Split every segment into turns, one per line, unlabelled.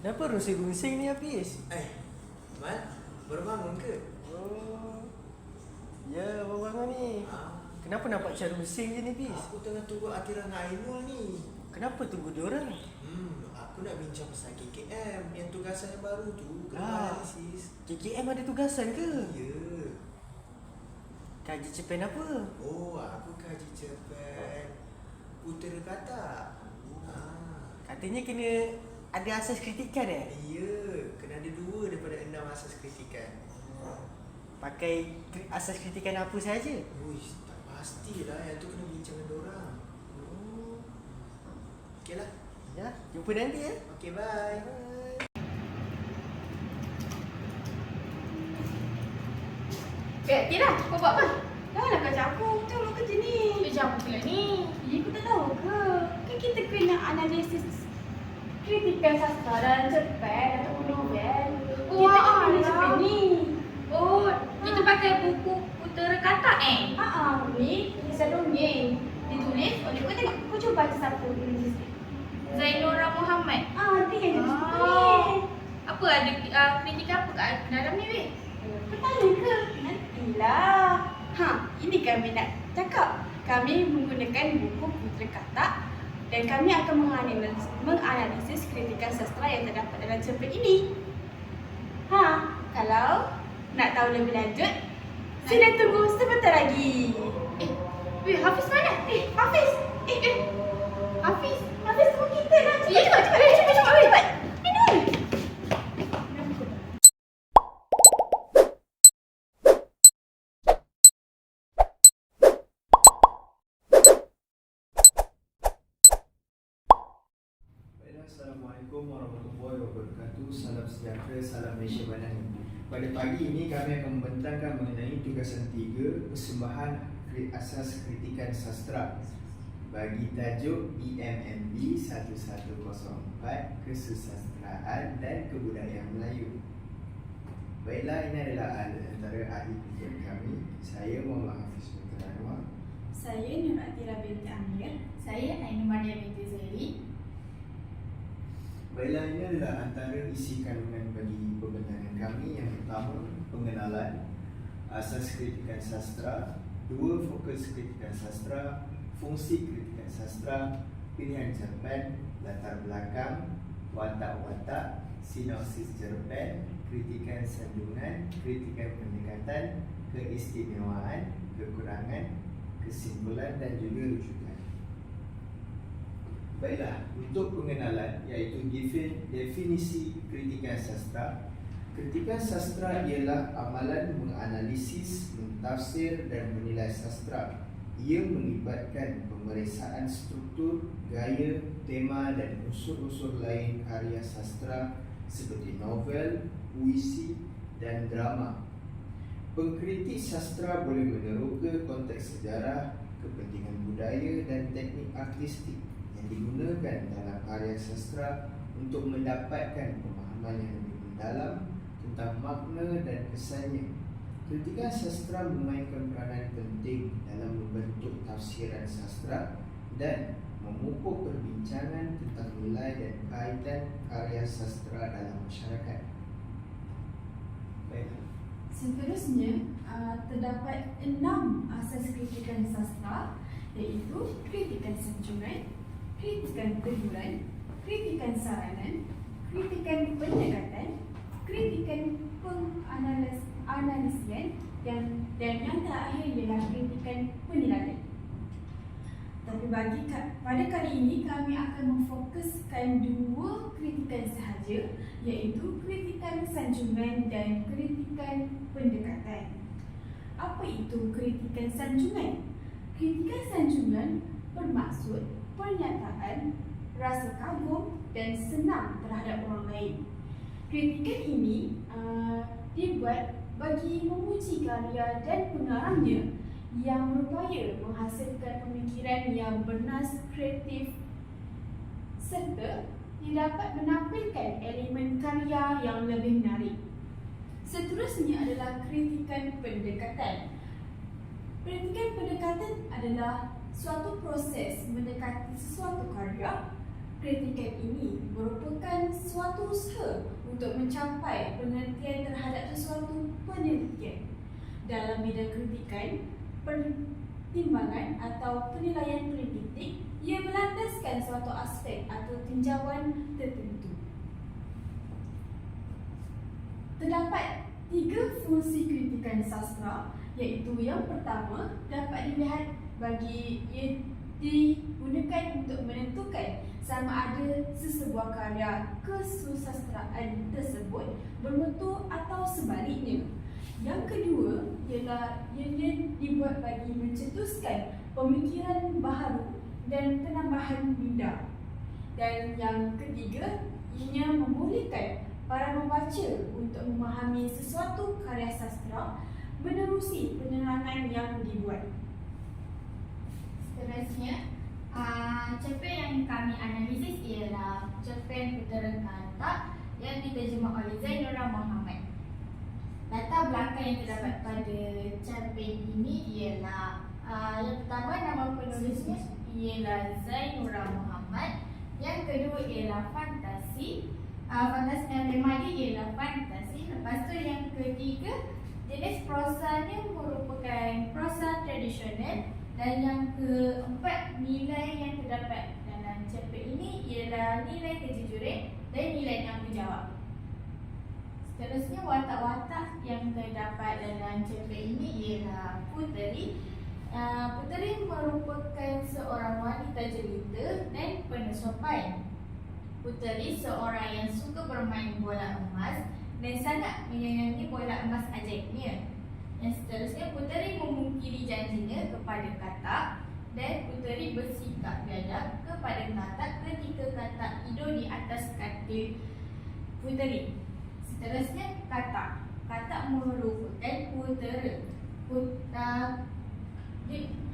Kenapa rusing-rusing ni Hafiz?
Mat, baru bangun ke?
Oh, ya baru bangun ni. Kenapa nampak macam rusing je ni Hafiz?
Aku tengah tunggu Atira dengan Ainul ni.
Kenapa tunggu diorang?
Aku nak bincang pasal KKM yang tugasan yang baru tu. Kena analisis.
KKM ada tugasan ke?
Ya.
Kaji cerpen apa?
Oh, aku kaji cerpen Putera Katak.
Katanya kena ada asas kritikan
Ya, kena ada 2 daripada 6 asas kritikan.
Pakai asas kritikan apa saja?
Uish, tak pastilah. Yang tu kena bincang dengan diorang. Okey lah.
Ya, jumpa nanti ya.
Okey, bye.
Tira, kau buat apa? Janganlah kerja aku, tolong kerja ni.
Kerja apa pula ni?
Ya, aku tak tahu ke? Kan kita kena analisis kritikan sastra dan cerpen ataupun novel. Kita kena cerpen ni.
Oh, kita pakai buku Putera Katak
Ni kisah dongeng. Ditulis oleh kau tengok, kau cuba baca siapa penulis ni.
Zainora Muhammad.
Dia yang tulis buku ni.
Apa ada kritik apa kat dalam ni weh?
Kau tanya ke? Nantilah. Ini kami nak cakap. Kami menggunakan buku Putera Katak dan kami akan menganalisis kritikan sastra yang terdapat dalam cerpen ini. Kalau nak tahu lebih lanjut, sila tunggu sebentar lagi.
Weh, Hafiz mana?
Hafiz! Hafiz tunggu kita lah.
Cepat weh.
Minum!
Assalamualaikum warahmatullahi wabarakatuh. Salam sejahtera, salam Malaysia Madani. Pada pagi ini kami akan membentangkan mengenai tugasan 3 persembahan asas kritikan sastra bagi tajuk EMMB 1104 Kesusastraan dan Kebudayaan Melayu. Baiklah, ini adalah antara ahli tujuan kami. Saya Muhammad Hafiz bin Anwar.
Saya Nur Atira binti Amir.
Saya Ainul Maria binti Zairi.
Baiklah, ini adalah antara isi kandungan bagi pembentangan kami. Yang pertama, pengenalan asas kritikan sastra, 2 fokus kritikan sastra, fungsi kritikan sastra, pilihan cerpen, latar belakang, watak-watak, sinopsis cerpen, kritikan sandungan, kritikan pendekatan, keistimewaan, kekurangan, kesimpulan dan juga rujukan. Baiklah, untuk pengenalan iaitu definisi kritikan sastra. Kritikan sastra ialah amalan menganalisis, mentafsir dan menilai sastra. Ia melibatkan pemeriksaan struktur, gaya, tema dan unsur-unsur lain karya sastra seperti novel, puisi dan drama. Pengkritik sastra boleh meneroka konteks sejarah, kepentingan budaya dan teknik artistik yang digunakan dalam karya sastra untuk mendapatkan pemahaman yang lebih mendalam tentang makna dan kesannya. Kritikan sastra memainkan peranan penting dalam membentuk tafsiran sastra dan memupuk perbincangan tentang nilai dan kaitan karya sastra dalam masyarakat. Baiklah.
Seterusnya, terdapat 6 asas kritikan sastra, iaitu kritikan sanjungan, kritikan teguran, kritikan saranan, kritikan pendekatan, kritikan penganalisian dan yang terakhir ialah kritikan penilaian. Tapi pada kali ini kami akan memfokuskan 2 kritikan sahaja, iaitu kritikan sanjungan dan kritikan pendekatan. Apa itu kritikan sanjungan? Kritikan sanjungan bermaksud pernyataan rasa kagum dan senang terhadap orang lain. Kritikan ini dibuat bagi memuji karya dan pengarangnya yang berupaya menghasilkan pemikiran yang bernas kreatif serta ia dapat menampilkan elemen karya yang lebih menarik. Seterusnya adalah kritikan pendekatan. Kritikan pendekatan adalah suatu proses mendekati sesuatu karya. Kritikan ini merupakan suatu usaha untuk mencapai pengertian terhadap sesuatu penelitian. Dalam bidang kritikan, pertimbangan atau penilaian kritik ia melandaskan suatu aspek atau tinjauan tertentu. Terdapat 3 fungsi kritikan sastra, iaitu yang pertama dapat dilihat bagi ia digunakan untuk menentukan sama ada sesebuah karya kesusastraan tersebut bermutu atau sebaliknya. Yang kedua ialah ianya dibuat bagi mencetuskan pemikiran baharu dan penambahan minda. Dan yang ketiga, ianya membolehkan para membaca untuk memahami sesuatu karya sastra menerusi penerangan yang dibuat.
Seterusnya, cerpen yang kami analisis ialah cerpen Putera Katak yang diterjemah oleh Zainura Muhammad. Latar belakang yang terdapat pada cerpen ini ialah yang pertama, nama penulisnya ialah Zainura Muhammad. Yang kedua ialah fantasi. Fantasi yang tema dia ialah fantasi. Lepas tu yang ketiga, jenis prosanya merupakan prosa tradisional. Dan yang keempat, nilai yang terdapat dalam cerpen ini ialah nilai kejujuran dan nilai tanggungjawab. Seterusnya, watak-watak yang terdapat dalam cerpen ini ialah Puteri. Puteri merupakan seorang wanita jelita dan penuh sopan. Puteri seorang yang suka bermain bola emas dan sangat menyayangi bola emas ajaibnya. Yang seterusnya, Puteri memungkiri janjinya kepada Katak dan Puteri bersikap biadab kepada Katak ketika Katak tidur di atas katil Puteri. Seterusnya, Katak. Katak merupakan putera.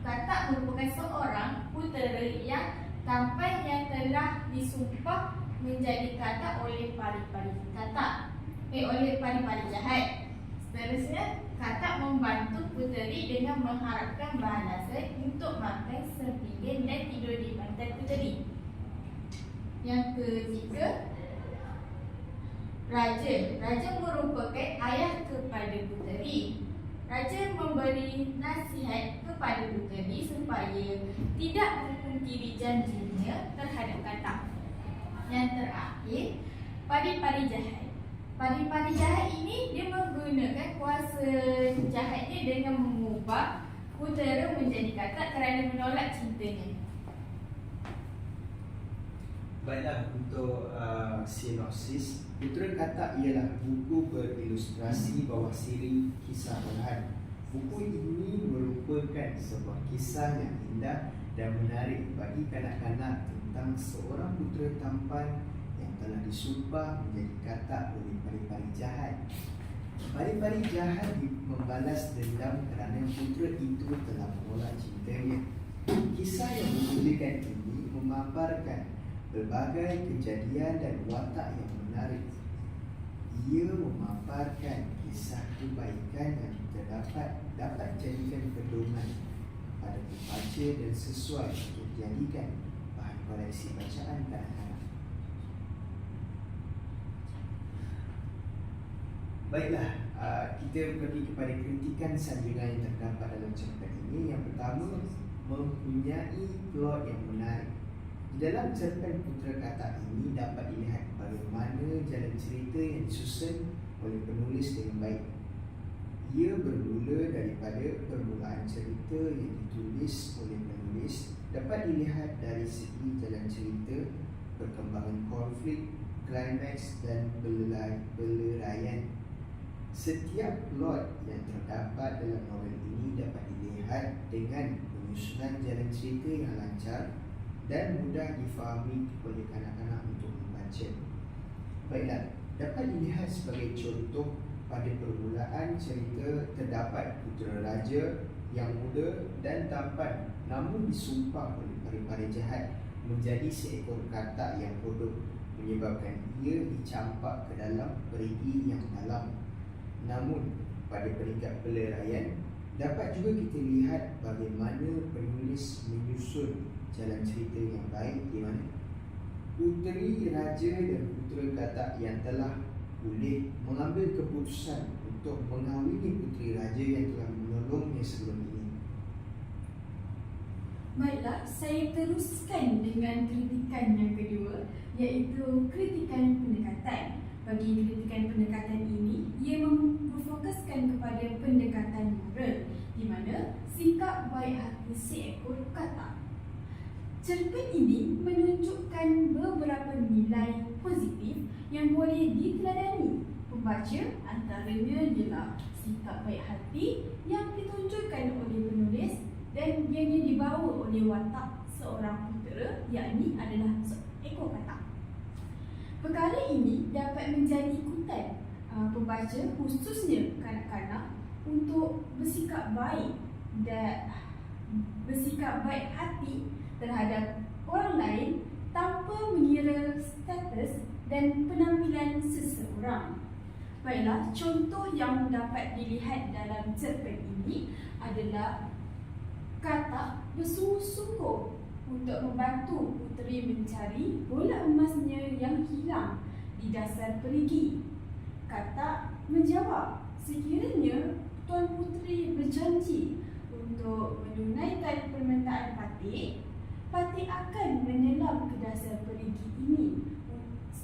Katak merupakan seorang putera yang tampan yang telah disumpah menjadi Katak oleh pari-pari Katak. Oleh pari-pari jahat. Seterusnya, Katak membantu Puteri dengan mengharapkan balasan untuk makan sepiring dan tidur di pantai Puteri. Yang ketiga, Raja. Raja merupakan ayah kepada Puteri. Raja memberi nasihat kepada Puteri supaya tidak memungkiri janjinya terhadap Katak. Yang terakhir, pari-pari jahat. Pari-pari jahat ini dia menggunakan kuasa jahatnya dengan mengubah Putera menjadi Katak kerana menolak cintanya.
Baiklah, untuk sinopsis, Putera Katak ialah buku berilustrasi bawah siri kisah olahan. Buku ini merupakan sebuah kisah yang indah dan menarik bagi kanak-kanak tentang seorang putera tampan yang telah disumpah menjadi Katak oleh pari-pari jahat. Pari-pari jahat membalas dendam kerana putera itu telah menolak cintanya. Kisah yang dimuliakan ini memaparkan berbagai kejadian dan watak yang menarik. Ia memaparkan kisah kebaikan yang dapat jadikan pedoman pada pembaca dan sesuai untuk dijadikan bahan koleksi bacaan kanak-kanak. Baiklah, kita pergi kepada kritikan sanjungan yang terdapat dalam cerpen ini. Yang pertama, mempunyai plot yang menarik. Di dalam cerpen Putera Katak ini dapat dilihat bagaimana jalan cerita yang disusun oleh penulis dengan baik. Ia bermula daripada permulaan cerita yang ditulis oleh penulis, dapat dilihat dari segi jalan cerita, perkembangan konflik, klimaks dan beleraian. Setiap plot yang terdapat dalam novel ini dapat dilihat dengan penyusunan jalan cerita yang lancar dan mudah difahami oleh kanak-kanak untuk membaca. Baiklah, dapat dilihat sebagai contoh pada permulaan cerita terdapat putera raja yang muda dan tampan namun disumpah oleh para jahat menjadi seekor katak yang bodoh, menyebabkan ia dicampak ke dalam perigi yang dalam. Namun pada peringkat peleraian, dapat juga kita lihat bagaimana penulis menyusun jalan cerita yang baik, di mana puteri raja dan putera katak yang telah boleh mengambil keputusan untuk mengahwini puteri raja yang telah menolongnya sebelum ini.
Baiklah, saya teruskan dengan kritikan yang kedua, iaitu kritikan pendekatan. Bagi kritikan pendekatan ini, ia memfokuskan kepada pendekatan moral, di mana sikap baik hati seekor katak. Cerpen ini menunjukkan beberapa nilai positif yang boleh diteladani pembaca, antaranya ialah sikap baik hati yang ditunjukkan oleh penulis dan ianya dibawa oleh watak seorang putera, yakni adalah seekor katak. Perkara ini dapat menjadi ikutan pembaca, khususnya kanak-kanak, untuk bersikap baik dan bersikap baik hati terhadap orang lain tanpa mengira status dan penampilan seseorang. Baiklah, contoh yang dapat dilihat dalam cerpen ini adalah katak bersungguh-sungguh untuk membantu puteri mencari bola emasnya yang hilang di dasar perigi. Katak menjawab, sekiranya Tuan Puteri berjanji untuk menunaikan permintaan Patih, Patih akan menyelam ke dasar perigi ini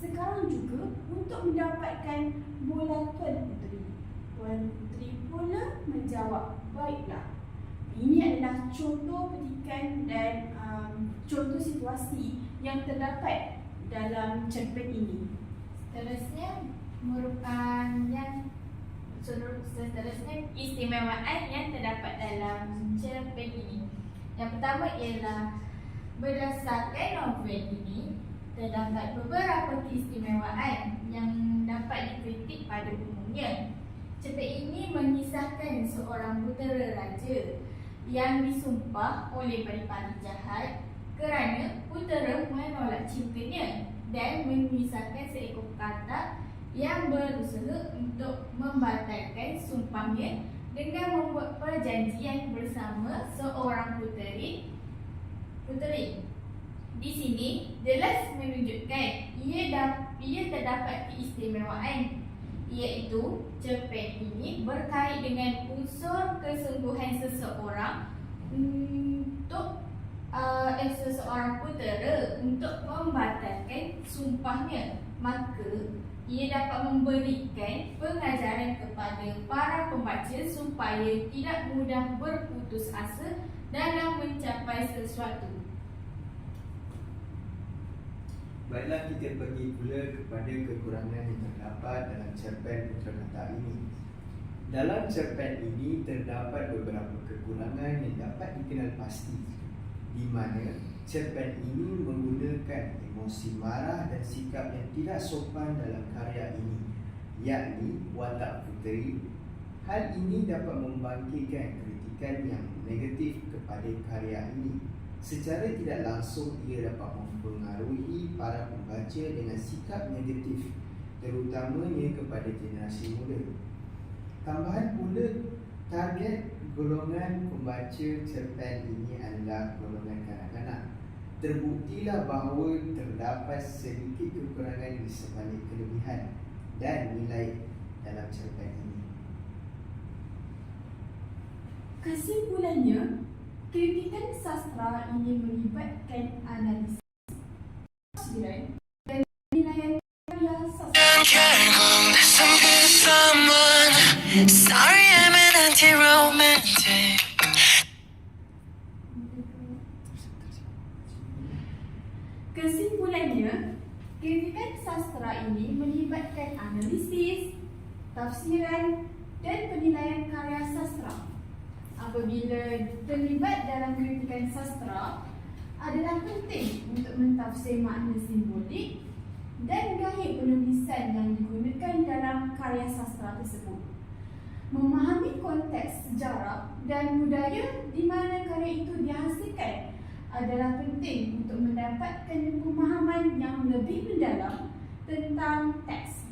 sekarang juga untuk mendapatkan bola Tuan Puteri. Tuan Puteri pula menjawab, baiklah. Ini adalah contoh petikan dan contoh situasi yang terdapat dalam cerpen ini.
Seterusnya merupakan istimewaan yang terdapat dalam cerpen ini. Yang pertama ialah berdasarkan novel ini terdapat beberapa keistimewaan yang dapat dikritik pada umumnya. Cerpen ini mengisahkan seorang putera raja yang disumpah oleh pari-pari jahat kerana putera menolak cintanya, dan mengisahkan seekor katak yang berusaha untuk membatalkan sumpahnya dengan membuat perjanjian bersama seorang puteri. Di sini jelas menunjukkan ia terdapat keistimewaan, iaitu cerpen ini berkait dengan unsur kesungguhan seseorang seseorang putera untuk membatalkan sumpahnya. Maka ia dapat memberikan pengajaran kepada para pembaca supaya tidak mudah berputus asa dalam mencapai sesuatu.
Baiklah, kita pergi pula kepada kekurangan yang terdapat dalam cerpen Putera Katak ini. Dalam cerpen ini terdapat beberapa kekurangan yang dapat dikenal pasti, di mana cerpen ini menggunakan emosi marah dan sikap yang tidak sopan dalam karya ini, yakni watak puteri. Hal ini dapat membangkitkan kritikan yang negatif kepada karya ini. Secara tidak langsung ia dapat mempengaruhi para pembaca dengan sikap negatif, terutamanya kepada generasi muda. Tambahan pula, target golongan pembaca cerpen ini adalah golongan kanak-kanak. Terbuktilah bahawa terdapat sedikit kekurangan di sebalik kelebihan dan nilai dalam cerpen ini.
Kesimpulannya, kritikan sastra ini melibatkan analisis tafsiran dan penilaian karya sastra.
Sorry, I'm an anti-romantic.
Kesimpulannya, kritikan sastra ini melibatkan analisis, tafsiran dan penilaian karya sastra. Apabila terlibat dalam kritikan sastra, adalah penting untuk mentafsir makna simbolik dan gaya penulisan yang digunakan tersebut. Memahami konteks sejarah dan budaya di mana karya itu dihasilkan adalah penting untuk mendapatkan pemahaman yang lebih mendalam tentang teks.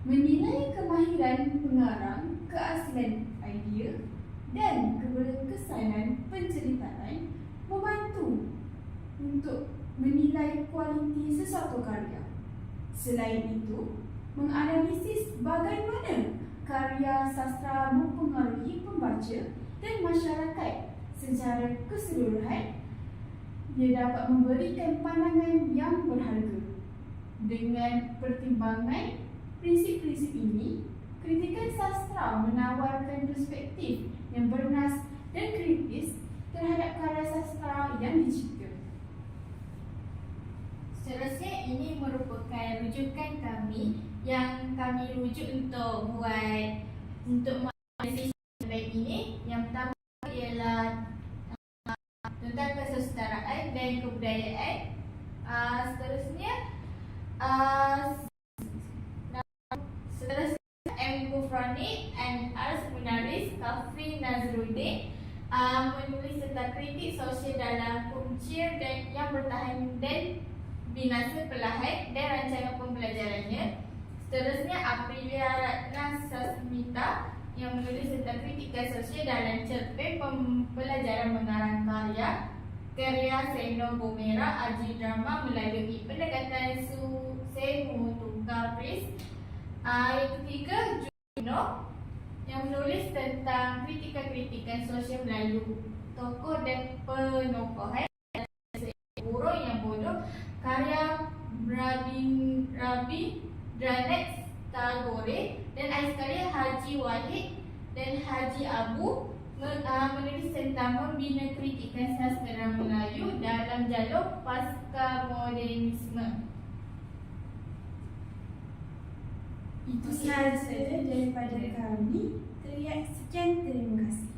Menilai kemahiran pengarang, keaslian idea dan keberkesanan penceritaan membantu untuk menilai kualiti sesuatu karya. Selain itu, menganalisis bagaimana karya sastra mempengaruhi pembaca dan masyarakat secara keseluruhan, ia dapat memberikan pandangan yang berharga. Dengan pertimbangan prinsip-prinsip ini, kritikan sastra menawarkan perspektif yang bernas dan kritis terhadap karya sastra yang dicipta.
Seterusnya, ini merupakan rujukan kami yang kami rujuk untuk menganalisis baik ini. Yang pertama ialah tentang kesusadaraan dan kebudayaan. Seterusnya M. Gufrani and Ars Munaris Kafri Nazruddin menulis tentang kritik sosial dalam punca dan yang bertahan dan binasa perlahan dan rancangan pembelajarannya. Seterusnya Aprilia Ratna Sasmita yang menulis tentang kritikan sosial dalam cerpen pembelajaran mengarang karya Seno Gomera Aji Drama melalui pendekatan Semu Tukar Pris. Yang ketiga Juno yang menulis tentang kritikan sosial melalui tokoh dan penokohan. Burung yang bodoh karya Rabi Dranex Tagore dan akhir sekali Haji Wahid dan Haji Abu menulis tentang membina kritikan sastra Melayu dalam jalur pasca modernisme.
Itu sahaja daripada kami. Sekian, terima kasih.